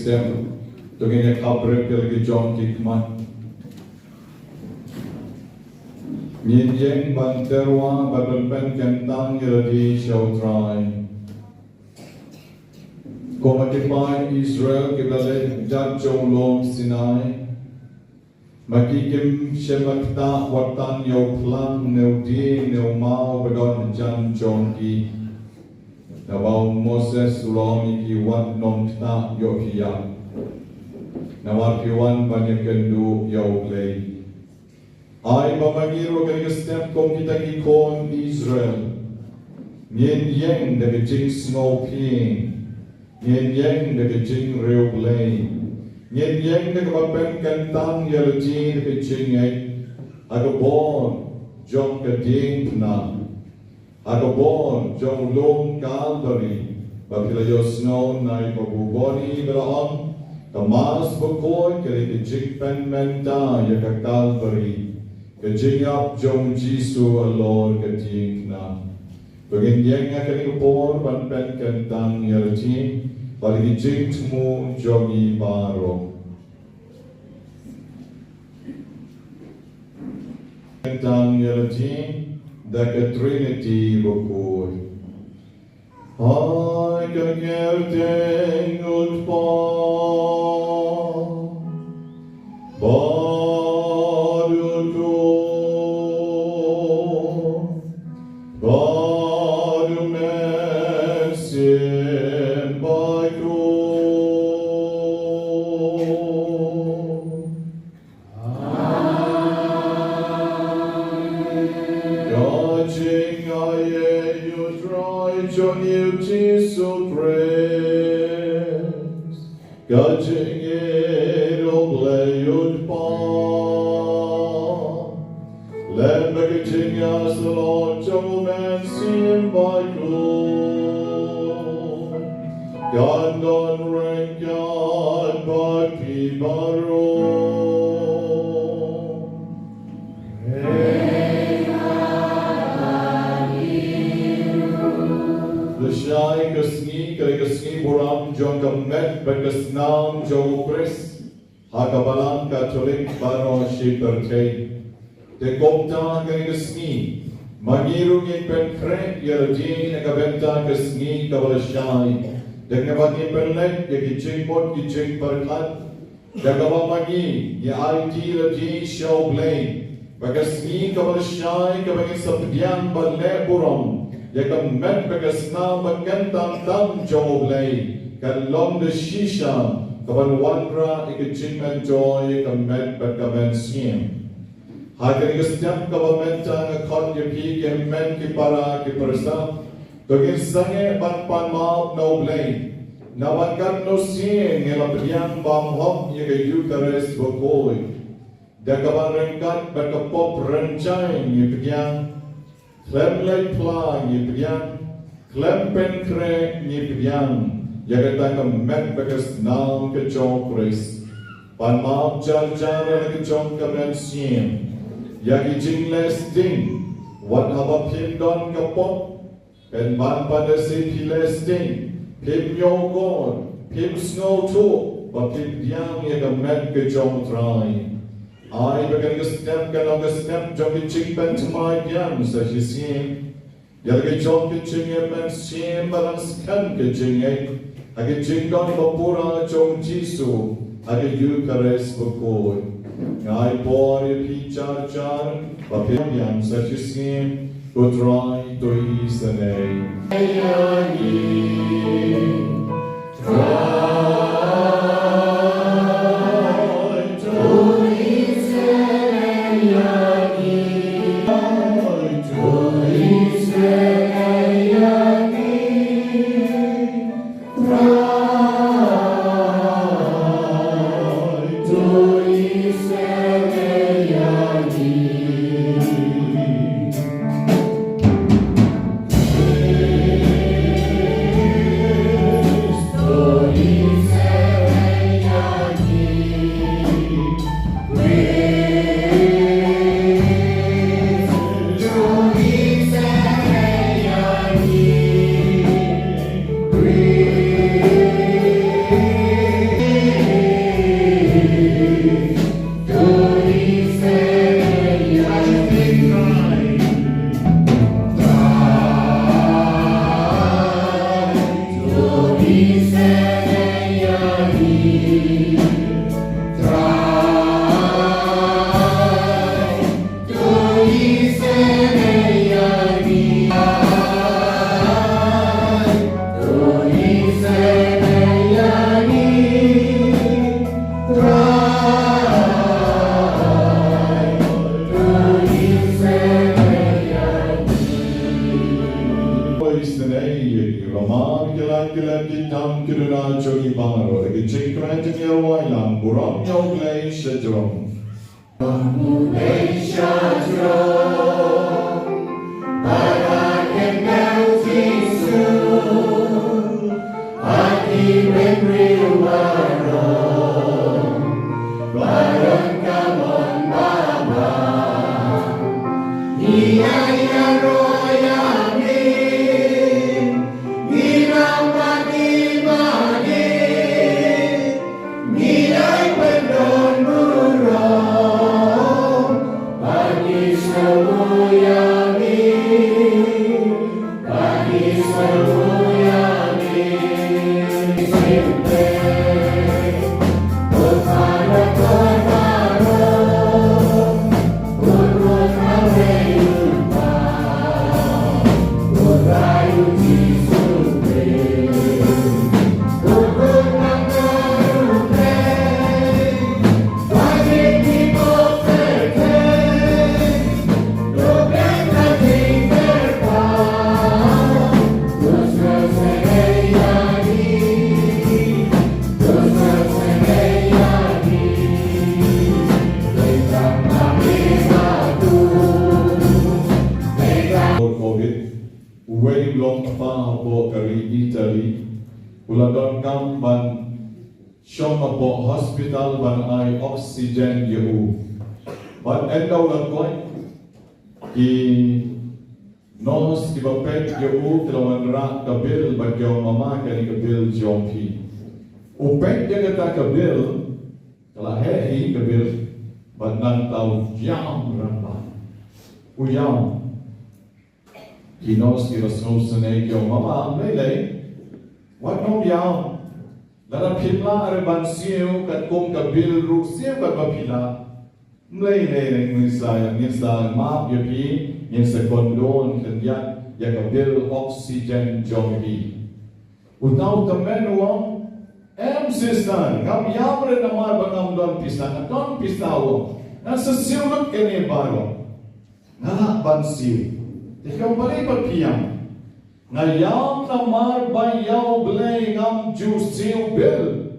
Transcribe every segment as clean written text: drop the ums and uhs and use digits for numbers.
stem. Tungin ya kabre pelagi John Kikman. Min yang banterwa berpen kentang yeladi syautrai. Komakipai Israel kibale jajong long Sinai. Makikim shemakta watan yo plan neudi neumau bedon jan jongki. Nabau Moses ulomi ki wat nom ta yo hiya. Nawar kiwan banyak kendu yo play. Ay mamagiro kaya step kong kita kikon Israel. Nien yang daga jing snow ping. Nien yang daga jing rew play. Nien yang daga mapen kantang yalo jing daga jing ay. Agabon jong kading na. Agabon jong long Calvary. Bakila yo snow na ipabuboni belaong. Mass Bakhuid kaya kajing penmenta ya ka Calvary. Kajing up jong Jisu alor kajing na. Bagin yang nga kaya kapor panpen kantang ya lajing. Bali kajing tumu jongi baro. Kantang ya lajing. Daka Trinity Bakhuid. Ay kagerting utpon. Gajing edom leyut pa, lembagajing asalon jomen sim baikun, gandon rengkat baki baru. Leshai kesni kali kesni buram jong kemet berkesnam jong kris hakabalan katolik baro shipertei te kopta kali kesni magiru ngin penkrek yalajin nakabenta kesni kabalashai dengan bagi penlek ya kijing pot kijing perkat dagawa magi ya IT lajin show play bagasni kabalashai kabagin sabdian balle buram ya kemet berkesnam berkentang tam jong play kalong de shisha kaban wandra ikijing enjoy kemet berkamen sim hadir setiap kabamenta ngakon yepi kemen kipara kipersa togin sange ban maaf no play nawakan no sing ngelapian bam hop ye Eucharist Bakhuid dakaban rengkat berkapop rencai yepian klem lay plang yepian klem penkre yepian Jaga kemet bekas nam ke jong kris pan maaf jar-jar ke jong kemen sim yagi jing lesting wat haba pindon ke pop pen ban pada si pilesting pim yogon pim snow to ba pim yang ya kemet ke jong try ai bagan ke step jong ke jing pen temai yang sa sim yagi jong ke jing men sim balang skan ke jing Agi jingdon bapura jong Jisu, agi Eucharist Bakhuid. Ngai por pi char, bapim yang sajisim, kutrai tui sanay. Stories kilam kitam kiruna jogi bangaro lagi cikran jengir wailam buram yoglay shadrom yoglay shadrom but I can melting soon I keep in real world but come on baba Wave long far bo kari Italy uladon kam ban shoma bo hospital ban ai oxygen yu ban endau lan koi ki nos ki ba pet yu tlawan ra kabil ban yo mama kani kabil jompi u pet jaga ta kabil kala he kabil ban nan tau jam ramba u jam Kinos kirasnosane kyo mama lele wat no biao lara phila are ban siu kat kom ka bil ru siu kat ba phila lele ngisa ma ye pi yin se kondon kan ya ka bil oxygen jomi utau kamenuam em sister ngam yamre namar bangam don pisana don pisawo na sa siu lut kene baro na ban siu Ikaw balik pagpiyam. Ngayam na marbayaw blay ngam jusiw bil.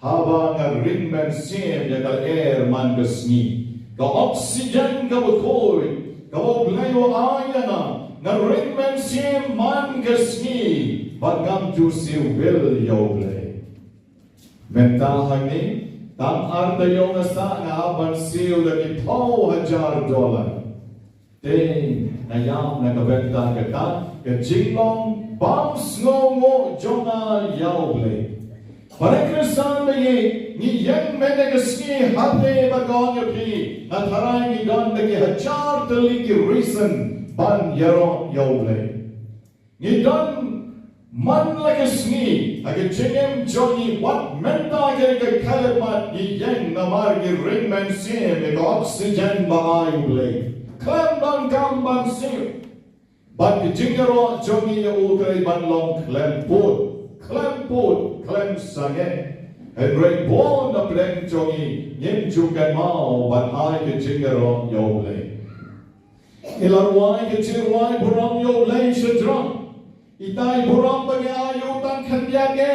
Haba nga ringman siyem ya ka air man kasni. Ka oxygen ka bukoy. Ka wablayo aya na. Nga ringman siyem man kasni. Pag ngam jusiw bil yaw blay. Mentahan ni. Tam arda yaw nga sa nga aban siw lagi $2,000. Ting ayam na kabenta kata ke jinglong bams ngo jonga yauble Hare Krishna me ni yang mene ski hatte bagon yapi na tharai ni don de hachar tali ki reason ban yaro yauble ni don man like ski age jingem joni what menta ke kalemat ni yang na mar ki ringman sim e oxygen ba yauble Clem don kam ban siu. Ban ki jingero jongi ya ukray ban long clem put, clem sange. And ray bon na pleng jongi, yim jukan mao ban ai ki jingero yo lay. Ilarwai ki jirwai buram yo lay shadram. Itai buram bagi ayutan kanyage.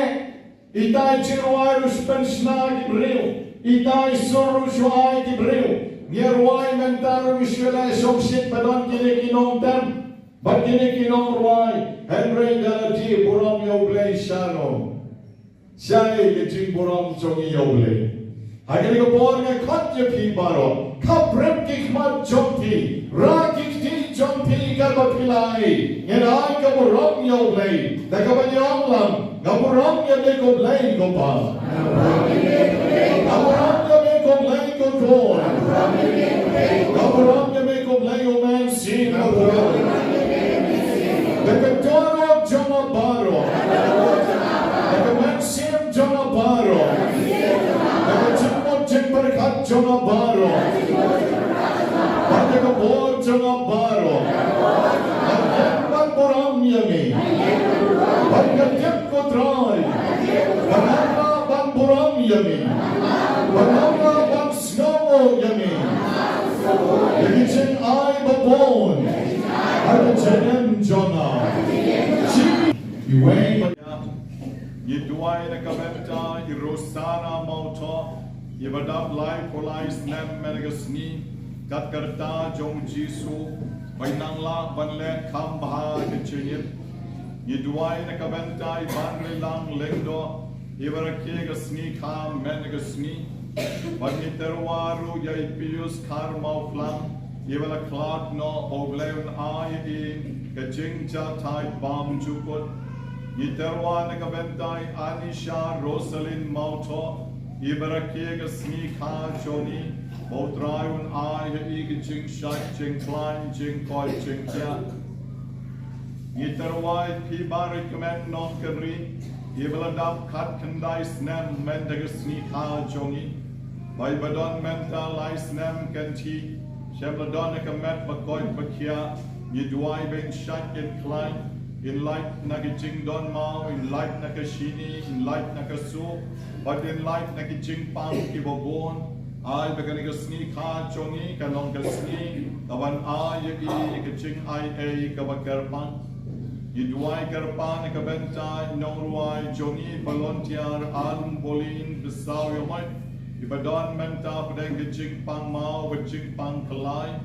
Itai jirwai rushpen shna ki briu. Itai sur rushwai ki briu. Nierwai mentar mishwela shokshit padon kine kinong tem. But kine kinong rwai. Henry galati buram yoblay shano. Shai kiching buram chongi yoblay. Hagani ko por nga kot yapi baro. Kaprem kikmat jompi. Ra kikti jompi karpapilai. Ngenay ka buram yoblay. Nakabanyong lang. Nga buram yablay koblay ko pa. Abraham may complain ko ko. Abraham may complain o man sin Abraham. The Victoria of Jona Baro. The man sin Jona Baro. The Chimot Chimperkat Jona Baro. The Kabor Jona Baro. The Abraham yami. The Tip ko try. The Abraham yami. Banana bang snow yummy. Yagichin ay babon. Hagachenem Jonah. Iway duai na kabenta irosana mauto ibadap lai polai snap menegasni kat karta jong jisu bainang la banle kham bha kechinip Yduai na kabenta iban lang lengdo ibarake gasni kham menegasni Bagiterwaru yai pius karmau flam Ivala klat no ogleun ai in kajingcha tai bam chukut Yiterwa na kabentai anisha rosalin mauto Ibarake gasni kha choni Bautrayun ai ig jing shak jing klein jing koi jing kya Yiterwa kiba recommend non kari Ivala dap kat kandai snem mendagasni kha choni By badon mental isnem kanti Shebladon kamet bakoi bakia Yidwai ben shak in klein In light nagijing don mao In light nakashini In light nakasu But in light nagijing pang kibobon Ay baganigasni ka chongi Kanong gasni Kawan ay kaching ay kabakarpang Yidwai karpan kabenta Nongruai chongi Volunteer alum bolin Bisaw yomay Ibadon menta pedang kecing pang mau kecing pang kelai.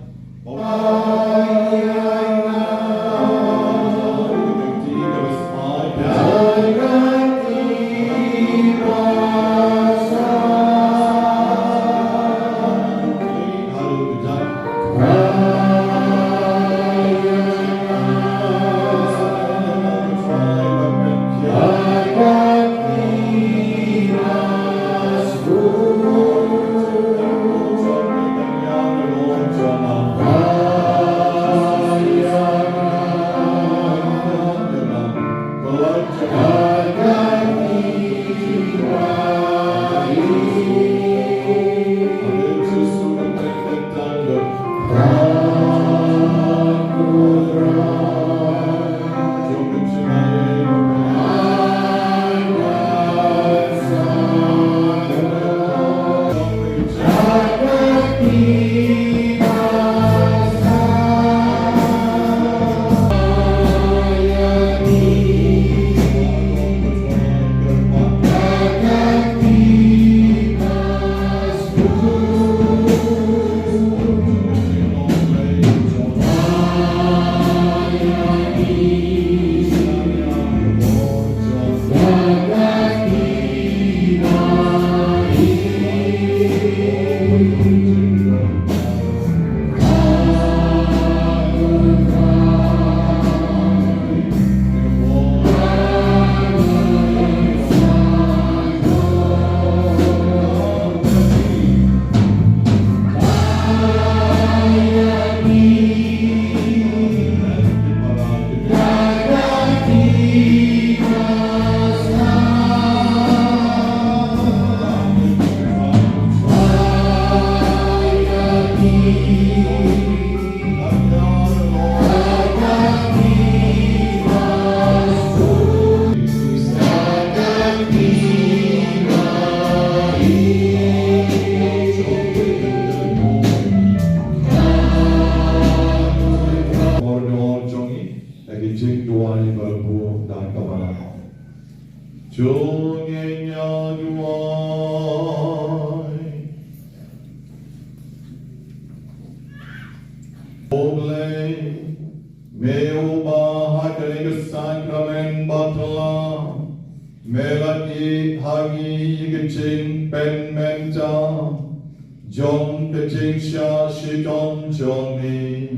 Jom kecing sya shitom jomi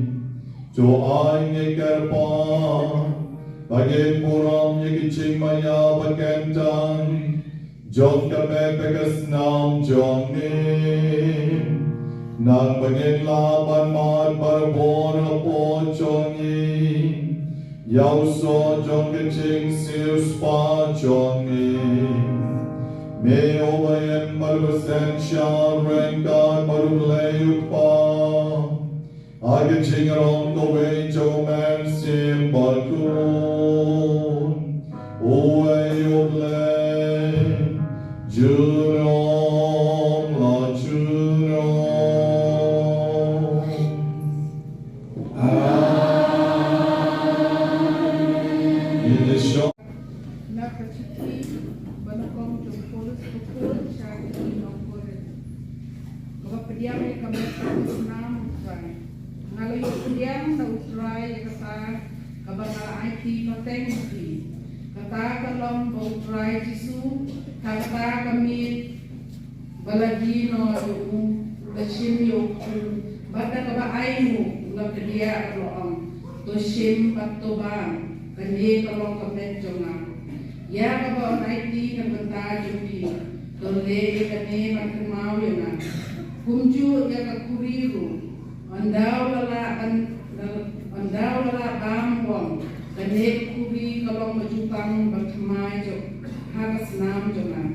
Jo ai ngekerpa Bagi puram ye kecing maya bakentang Jom kame pekas nam jomi Nang bangin laban mat barbon apo jomi Yau so jom kecing sius pa jomi Me obayen malusen sharren God maruleupa Age chingaron gowe jo man sim balkun Owe oble junom la junom In the shop na utray kata kabaka IT patengki kata kalom utray jisu kata kami baladi no bashim yo bata kaba aimu lakedia kalom toshim patobang kanye kalom kamet jonga ya kaba IT kan benta joki tole kane makamau yana kumju ya kakuriru andau lala bamwang kanek kuri kalong majutang berkemai jok hagas nam jonan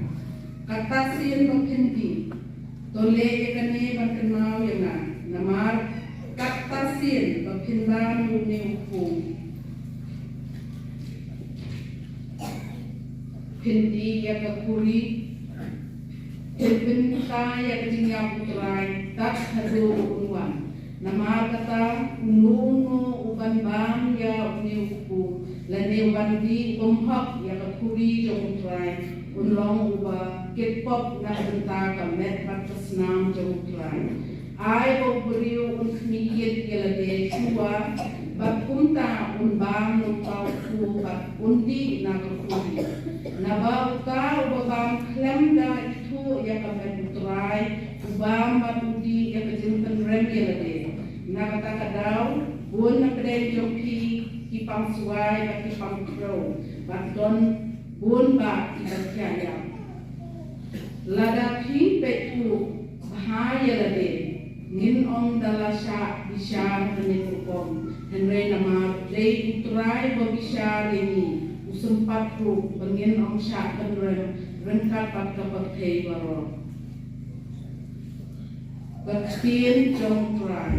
katasin pengkendi tole kane berkenau yana namar katasin pengkendan dunia hukum kendi ya kakuri bynta ya kejingnya putrai tak hadu unuan nama kata ununo uban bang ya uniuku lane uban di umhak ya kakuri jong putrai unlong uba ketpop na bynta kamet patasnam jong putrai ai bo beriu unkmiyet gelade chua bat punta unbang nutau ku bat undi na kakuri naba uka ubabang klemda yang akan diterai ubam batudi yang kejengkan remilade nak kata kadau bun nak kedai joki kipang suai kipang pro baton bun ba ibakyaya lada ki petu bahaya lade nin om dalasha bisar penikukom henry nama dei utrai babisar ini usempat ru pengin om syak penrem rengkat pakai kei baro berkien jong try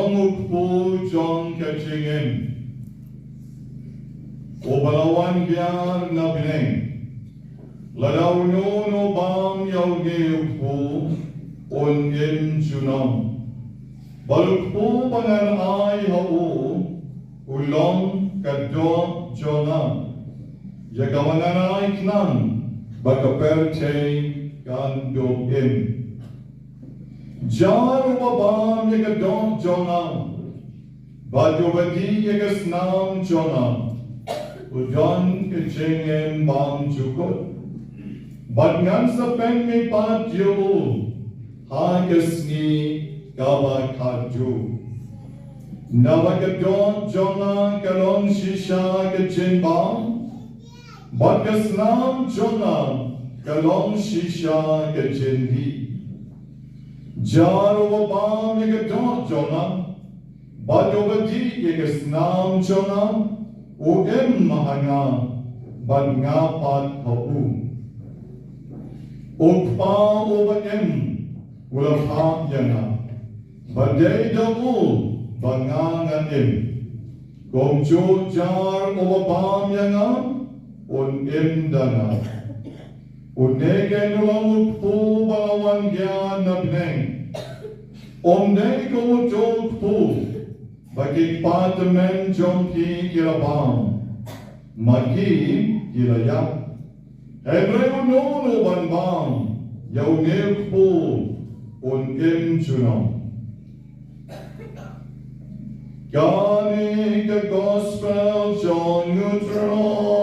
Mukpu John Kachingen Obalawan Biar Nabineng Ladaw no bang yauge ukpu Ongin Junam Balukpu pangan ay hau Ulong kadwa jona Yagawanan ay knan Bagaperte kandogin Jaru babam yagadong jona Badubadi yagasnam jona Ujan kechingen bam jukot Badngan sa pen mi patyo Hagasni gawa kadju Navagadong jona kalong shisha kechinbam Badgasnam jona kalong shisha kechinhi Jaru babam yagadong jona Badubadi yagasnam jona Uem mahanga badngapat hau Ukpa ubaem ulapam yana Badai daul banganganim Gomjo jar ubabam yana unem dana Unegen ulang ukpu balawan gyan nabneng Omdeng kumujol ukpu Bagi partemen jomki kirabang, magi kirayap. Hebreu nono banbang, yau nilpu unkim junong. Gani the gospel John Neutron.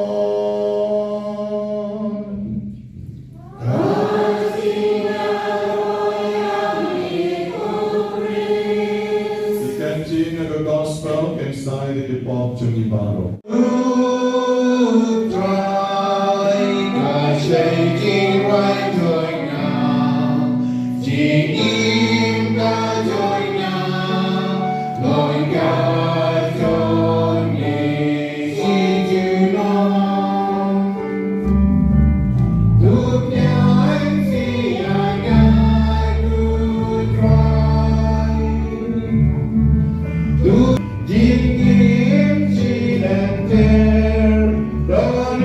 The canteen of the gospel inside the pop to Nibaro. Shaking right joy now, Jing ka joy now, Lord God joy me, you know. Look now and see I got to try. Look, Jing she and there, don't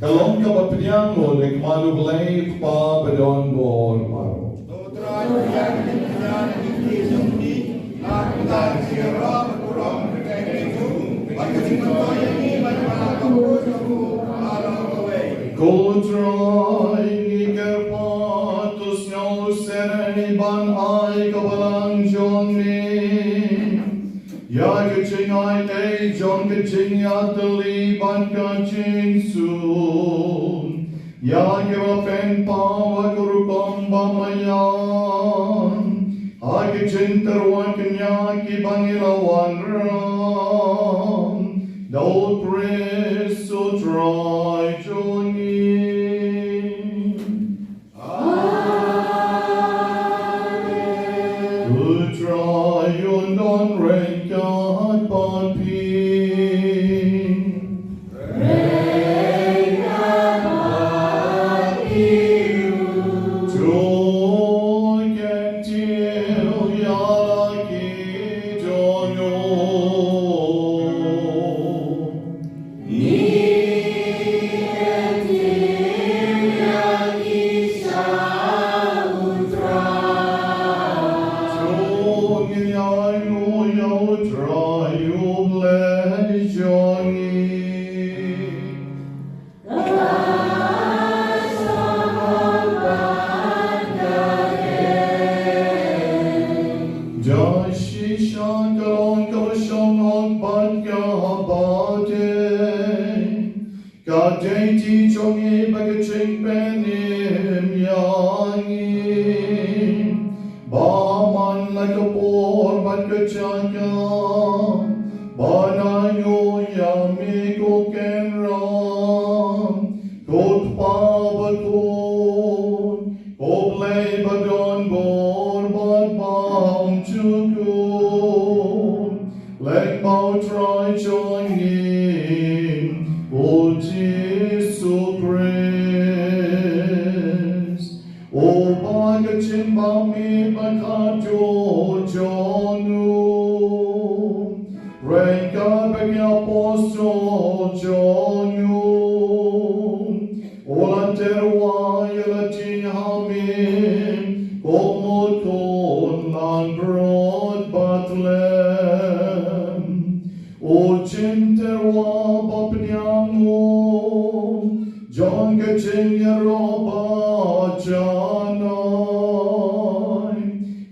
Kalong kapapiang mo ng maluglay pa badon bor maro. Kutray ni kerpatos nyo sereni ban ay kabalang John mi. Ya kaching ay tay John kaching yatali ban kaching soon. Ya kirapen pa wakurupang bamayan. Ay kaching tarwan kanya kibangirawan ram. Thou praise so try Johnny. Amen. To try on don rank God but Ni bagachin bami bakajo jonu Renka begya posto jonu Ola terwa yelati hamim Komotun lan broad batlem Ochin terwa bapnyangu John gachin yaroba janai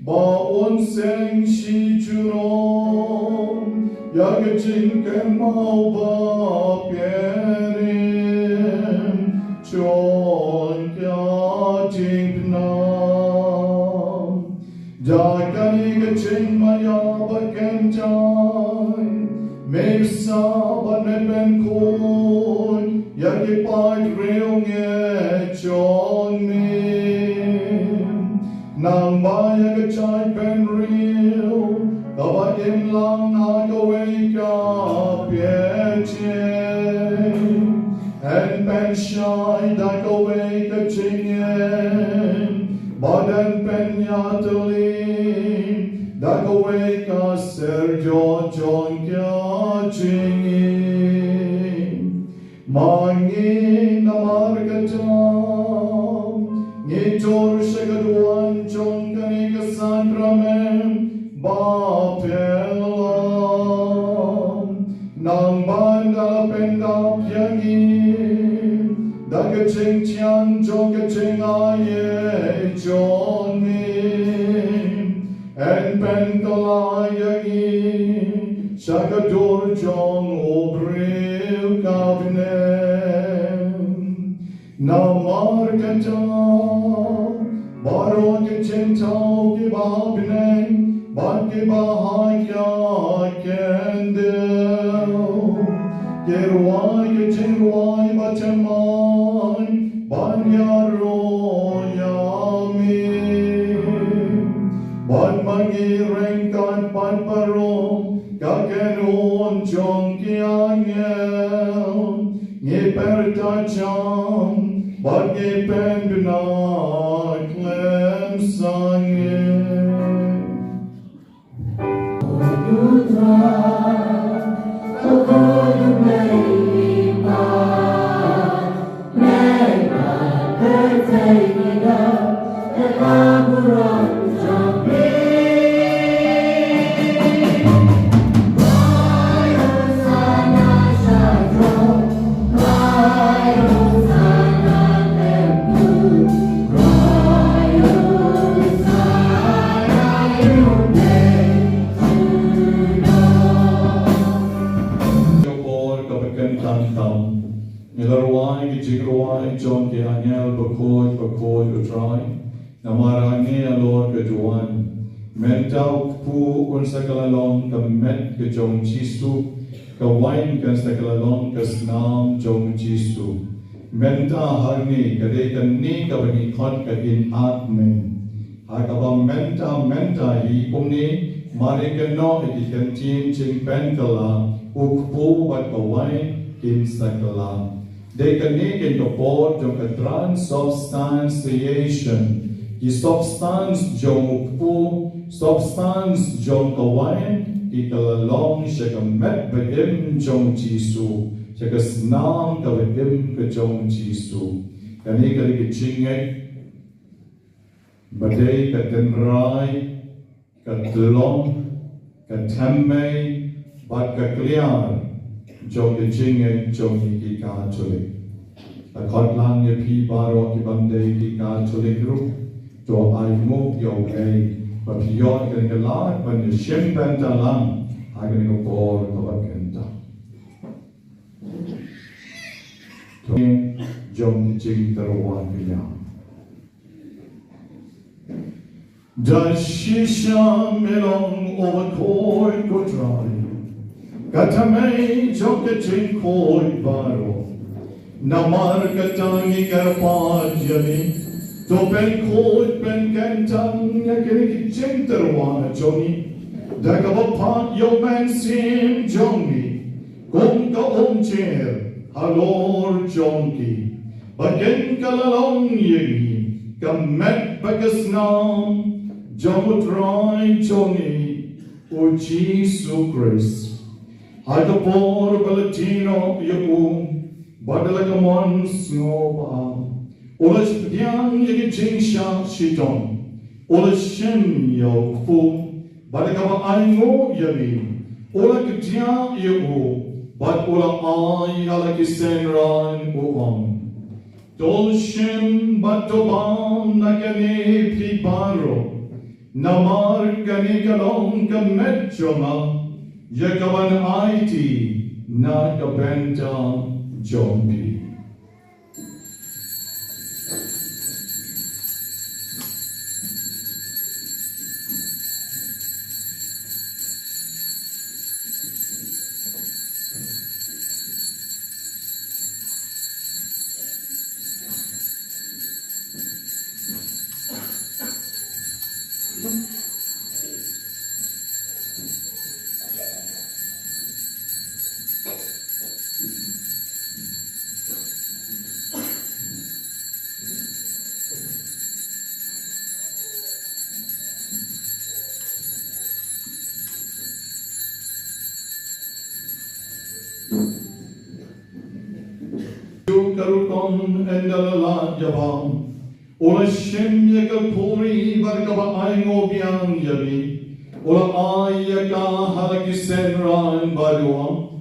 Baon seng shi chunom Yagachin kemau ba pierim Chon kya jignam Jakani gachin maya bakenjai Mesa ban ben kun Yagi pag reong e chon min Nang maya gachay ben real Kabadim lang agaway ka pieche And ben shy dagaway ka chingen Badan ben yatalim Dagaway ka Sergio John kya chingin Mangin amargatam Ngitor shagaduan John kanika sakramen Bapelam Nang banda pendap yangin Dagaching tian John gaching aye John min And penkalayagi Shagadur John Obril Kavnem Namarkata Barot Chintau Kibabnem Baki Bahaya Kendel Kirwai Kirwai Bachaman Banyaro Yamin Ban magi rengkan pan parom kakenon jong kiangel ngipertajam bagi penduna klem sangel Nilarwai Jigrawai John ke Angel Bakhuid Utrai Namarangi Alor Kejuan Mentau Pu Un Sakalalong Kamet Ke Jong Chisu Kawain Kan Sakalalong Kasnam Jong Chisu Menta Harni Kadekan Ni Kabani Khot Kain Atmen Hakaba Menta Hi Umni Marikano Ikan Chin Chin Penkala Ukpu Wat Kawain Kin Sakala They can make in the board of a transubstantiation. The substance jong substance jong kawain, ikalalong siya kamet badim jong jisu, siya kasnam kabadim ka jong jisu. Kani kalikitsingay, baday katenray, katlong, katamay, bat kakliar, jong kitsingay, jong ikika chulik. Akot lang ya pi baro ki bandai ki ka chulik ru to ai mo yo ai pa piot kan galat ban ya shem banta lang hagen ko por ko bakenta to jong jing tarwan piya da shisha melong overcoy ko try katamay jong jing koi baro Namar katangi karpad yami To pen kod pen kantang Yakini chintarwana joni Dagabapat yo man sim joni Kung ka omcher Halor jonki Bagen kalalong yegi Kamet bagasnam jamutrai choni o Jesus Christ. Hagapor balatino yaku badalagamon snoba. Olas pdiang yagijingsha shitom. Olas shem yaku badagama aingo yami. Ola kdia yaku bad ola ay halakisenran uam. Dolshem batobam nakane piparo, namar kane kalong kamedjoma, yakaban aiti nakabenta jompi. Karuton and Alala Yavam, Ola Shem Yakapuri Barkaba Aingo Bian Yabi, Ola Ayaka Halakisen and Baruam,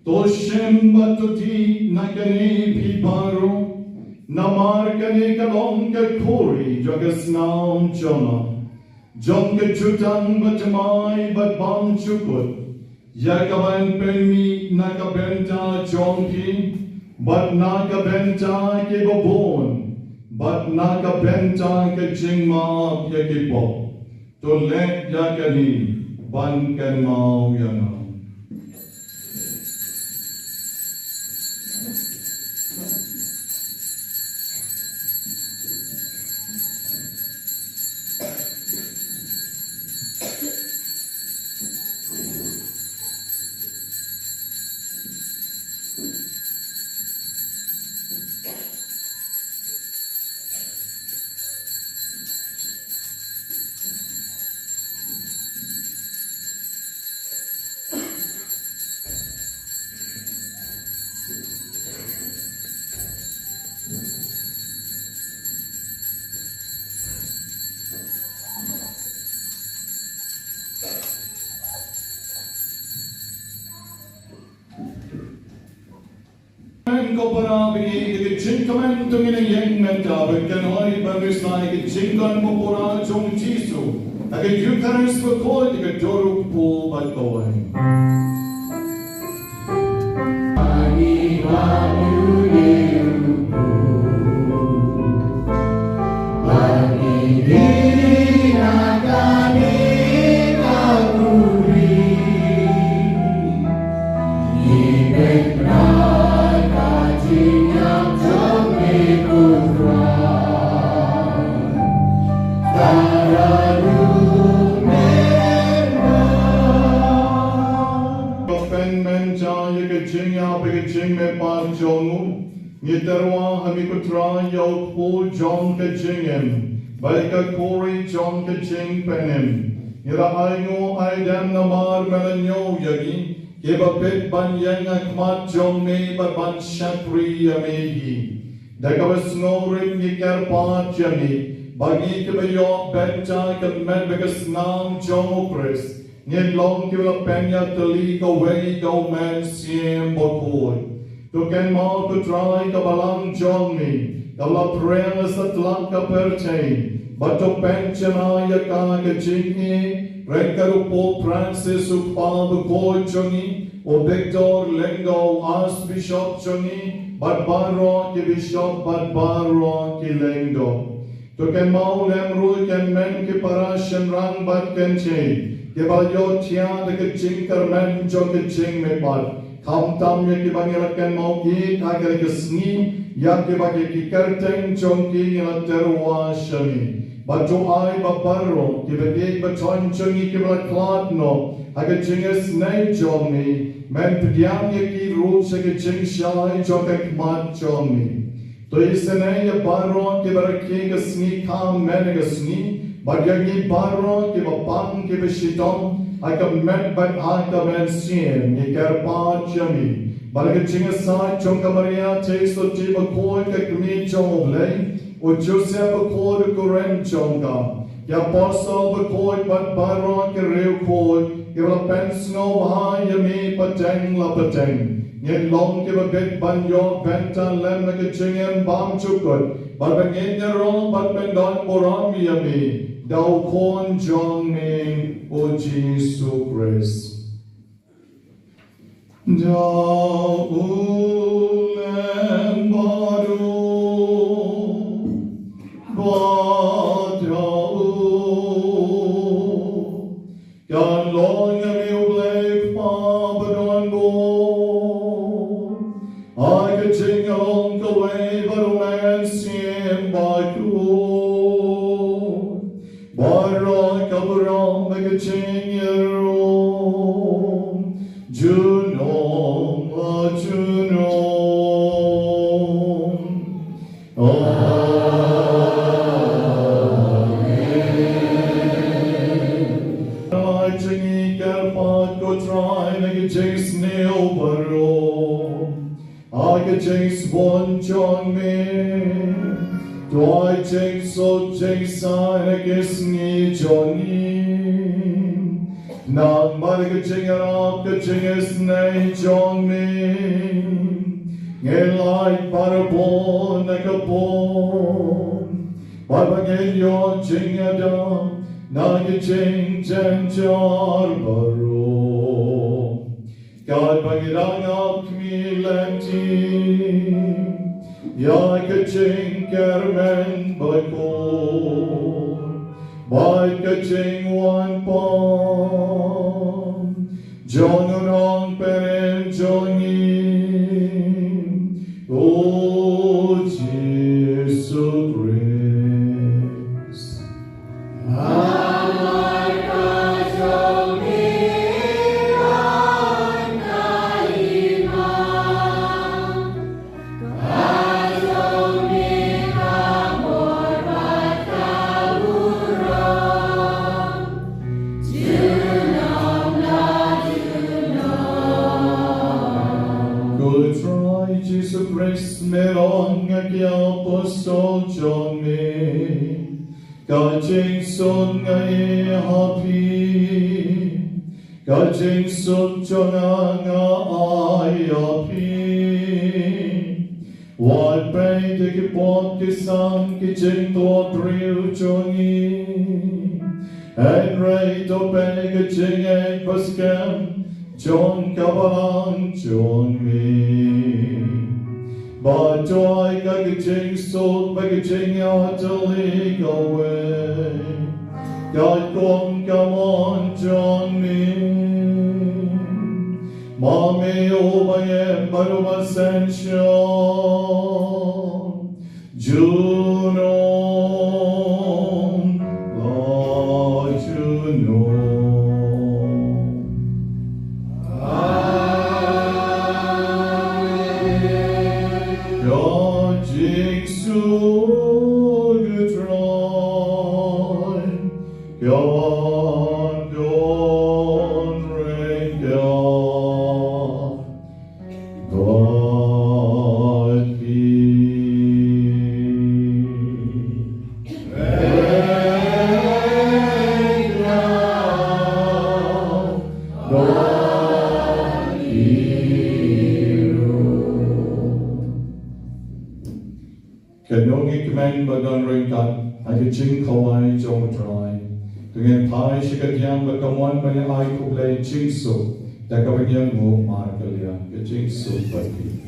Toshem Batuti Nakane Piparo, Namar Kane Kalom Kakuri, Jagasnam Jona, Jonka Chutan Batamai Batbam Chukut, Yakaban Penmi Nakabenta Jonki, but nakabenta ke babon, but nakabenta ke jingma yakipo, to let yakani ban kan mau yana. Ko para bigi chinkaman tungin yang menta bekan hoi bagus naik chinkan popora jong jisu agar yukaris berkoi dekat joruk po batoi. Ngitarwa hami kutra yaw po John Kajingem, Balika Kori John Kajing Penem, Ngira Aingo Aidam Namar Melanyo Yagi, Kiba Pit Banyang Akmat John Me Baban Shakri Yamegi, Dakabas Norin Yikar Pat Yami, Bagi Kibayo Benta Kamebagas Nam John Opres, Nid Long Kila Penya Tali Away Go Man Siem Bokoi. Tu kan mau tu try ka balang John me, kalau prayers at lang ka pertain, bato penchana ya ka kachingi, rekarupo Francis upado ko chongi, o Victor Lengo as Bishop chongi, barbaro ki Bishop barbaro ki Lengo. Tu kan mau lemru kan men ki parashan rang bat kenche, ki balyo tia de kaching karmen jo kaching me bat. Tam yang dipanggilkan mau kita agar kesni yang dipakai kerteng jongki yang terwasami. Baju ai baparo dibagi bacon jongi kiblat kladno agar jengas naik jongi men pediang yang ki rup sebagai jeng syai jongkak mat jongi. Toi senaya baron ke barake gasni kam mene gasni, bagyagi baron ke bapang ke shitom, aka met bat aka men sien, ye karpa chami. Balaga chinga sa chonka Maria takes the tiba koi ka kmi chongle, o Joseph koi koren chonga. Ya apostle koi bat baron ke reu koi, ke la pensno ha yami pateng la pateng. Nghe long ke baget banyo benta lem na ke chingen bam chukot, but begin the wrong but ben don boram yami, thou kon jong me o Jesus Christ. Thou ulem baru, badau, gan long yami ublek pa badon bo. I could sing along the way, but a man seemed by cool. By rock of a rock, I could sing your own. Juno, Juno. Amen. I sing Karpat go try, I could chase Neil Barrow. I could chase one John me. Do I chase so chase I guess me Johnny. Not but I could ching it up, could ching his name John me. Get like parabon like a bone. But again your ching it up, not could ching Jen Jar Baro. God bagirang up me lenti, ya kaching kermen bakon, by kaching one pom, John urong peren Johnny, O Jesus Christ. Jesus Christ, merong aki apostol John me, kajing son ngay happy, kajing son John nga ay happy. What pray to keep on kisang kijing to drill Johnny, and right to pay kijing and pascam, John kabalang John me. But joy kagajing soul bagajing out to leak away. God come on John me. Mommy obayem barum ascension. Juno la Juno. Bagan ringkat, I ching kawai jong try. Dengan pai shikat yang berkawan banyak ai kublai ching so, dah kabagian mo markalian ke ching so bagi.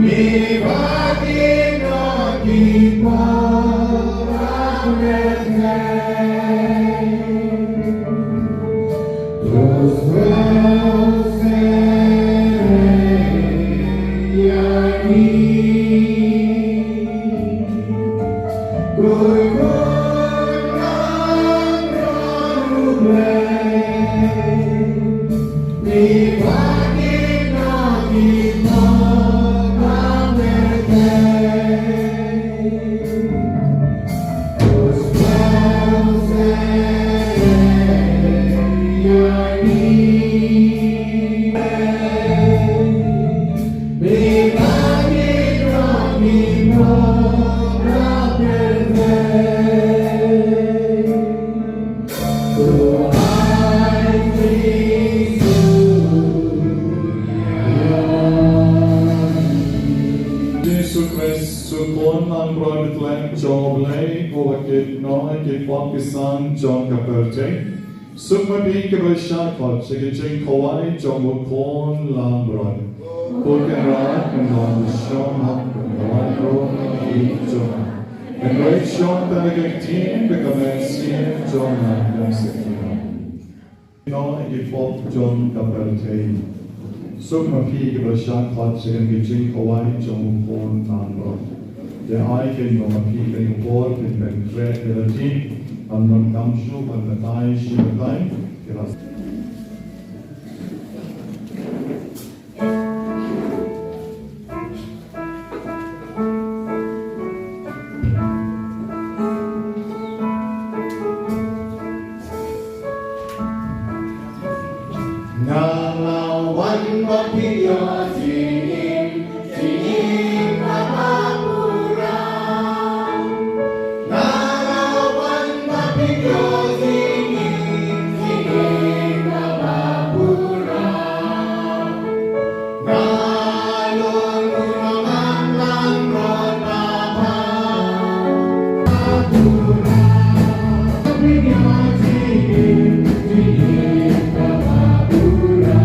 Yeah. nói cái phong cái san trong cái bờ thế sức mà bị cái bờ sáng phật sẽ cái trên khâu ấy trong một con làm rồi cô cái ra cái lòng sống học cái nói rồi đi trong cái nói trong ta cái tiếng cái cái xin trong làm sự nói cái phong trong cái bờ thế sức mà bị cái bờ sáng phật sẽ cái trên khâu ấy trong một con làm rồi để ai cái nó mà khi cái ngồi cái bên trái cái gì anh làm cam su anh là tay siêu tay cái là Ngalawan bapia tingin kapapura. Ngalawan bapia tingin kapapura. Ngalon rumaman lang kapapura. Bapia tingin kapapura.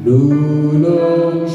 Lulong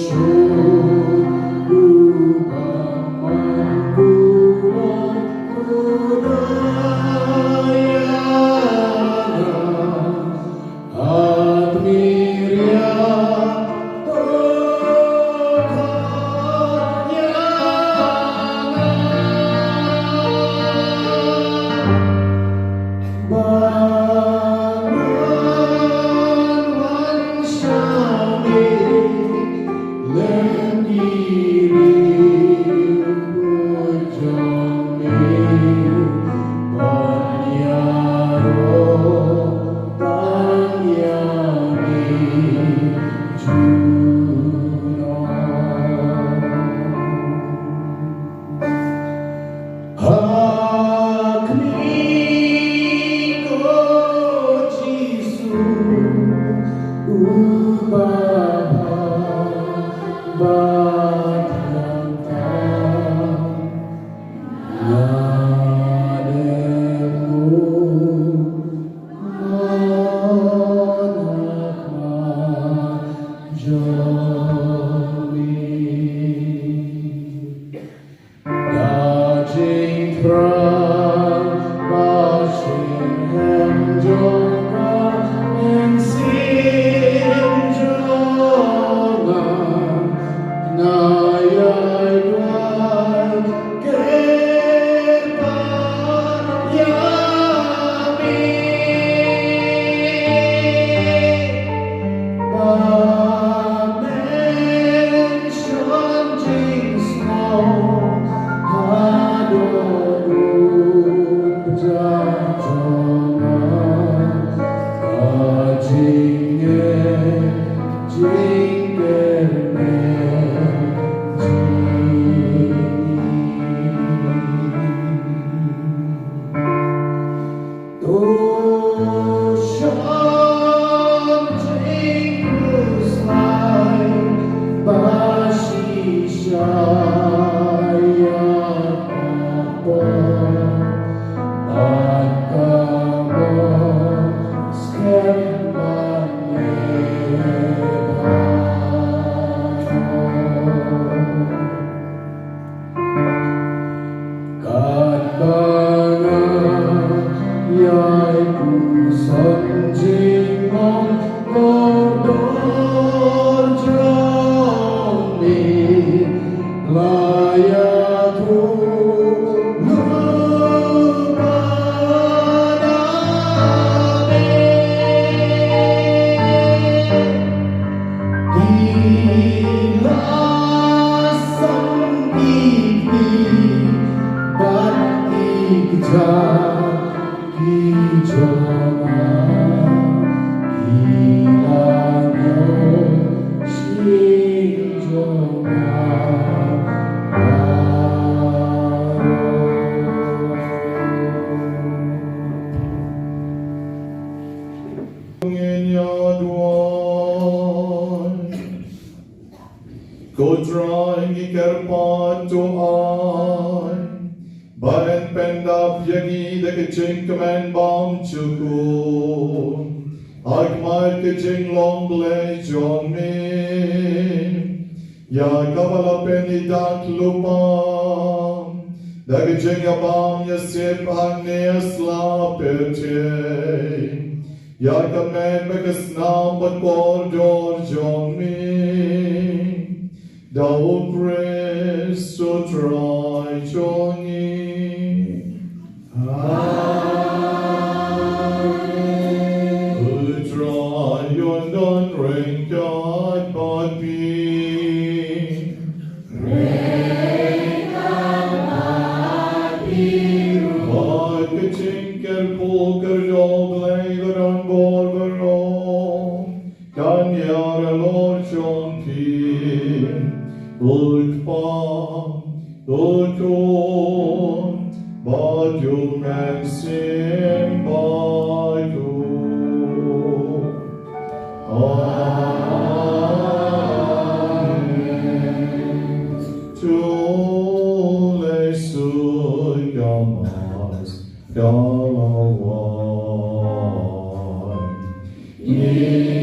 Yeah.